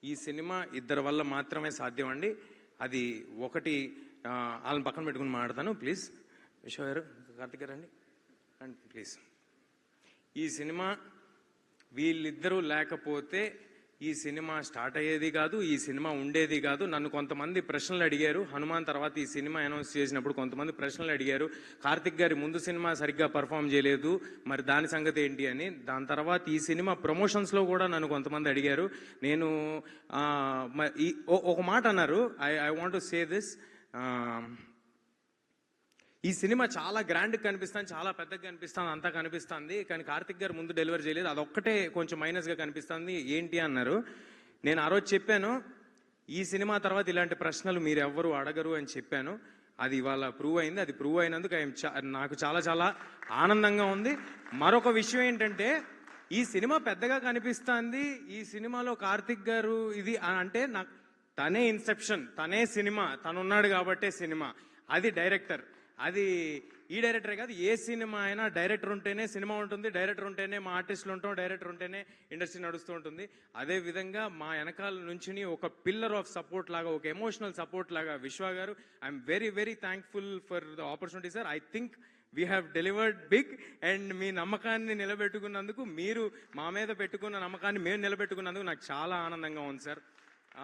ఈ సినిమా ఇద్దరి వల్ల మాత్రమే సాధ్యం అండి. అది ఒకటి, వాళ్ళని పక్కన పెట్టుకుని మాట్లాడతాను. ప్లీజ్ విశ్వ గారు, కార్తిక్ గారు అండి ప్లీజ్. ఈ సినిమా వీళ్ళిద్దరూ లేకపోతే ఈ సినిమా స్టార్ట్ అయ్యేది కాదు, ఈ సినిమా ఉండేది కాదు. నన్ను కొంతమంది ప్రశ్నలు అడిగారు. హనుమాన్ తర్వాత ఈ సినిమా అనౌన్స్ చేసినప్పుడు కొంతమంది ప్రశ్నలు అడిగారు. కార్తిక్ గారి ముందు సినిమా సరిగ్గా పర్ఫామ్ చేయలేదు, మరి దాని సంగతి ఏంటి అని. దాని తర్వాత ఈ సినిమా ప్రమోషన్స్లో కూడా నన్ను కొంతమంది అడిగారు. నేను ఒక మాట అన్నారు, I want to say this. ఈ సినిమా చాలా గ్రాండ్గా కనిపిస్తుంది, చాలా పెద్దగా కనిపిస్తుంది, అంతా కనిపిస్తుంది, కానీ కార్తిక్ గారు ముందు డెలివరీ చేయలేదు, అదొక్కటే కొంచెం మైనస్గా కనిపిస్తుంది ఏంటి అన్నారు. నేను ఆ రోజు చెప్పాను, ఈ సినిమా తర్వాత ఇలాంటి ప్రశ్నలు మీరు ఎవ్వరు అడగరు అని చెప్పాను. అది ఇవాళ ప్రూవ్ అయింది. అది ప్రూవ్ అయినందుకు నాకు చాలా చాలా ఆనందంగా ఉంది. మరొక విషయం ఏంటంటే, ఈ సినిమా పెద్దగా కనిపిస్తుంది, ఈ సినిమాలో కార్తిక్ గారు ఇది అంటే నాకు తనే ఇన్సెప్షన్, తనే సినిమా, తనున్నాడు కాబట్టే సినిమా. అది డైరెక్టర్, అది ఈ డైరెక్టరే కాదు, ఏ సినిమా అయినా డైరెక్టర్ ఉంటేనే సినిమా ఉంటుంది, డైరెక్టర్ ఉంటేనే మా ఆర్టిస్టులు ఉంటాం, డైరెక్టర్ ఉంటేనే ఇండస్ట్రీ నడుస్తూ ఉంటుంది. అదేవిధంగా మా వెనకాల నుంచి ఒక పిల్లర్ ఆఫ్ సపోర్ట్ లాగా, ఒక ఎమోషనల్ సపోర్ట్ లాగా విశ్వ గారు. I'm very very thankful for the opportunity sir. I think we have delivered big. And మీ నమ్మకాన్ని నిలబెట్టుకున్నందుకు, మీరు మా మీద పెట్టుకున్న నమ్మకాన్ని మేము నిలబెట్టుకున్నందుకు నాకు చాలా ఆనందంగా ఉంది సార్.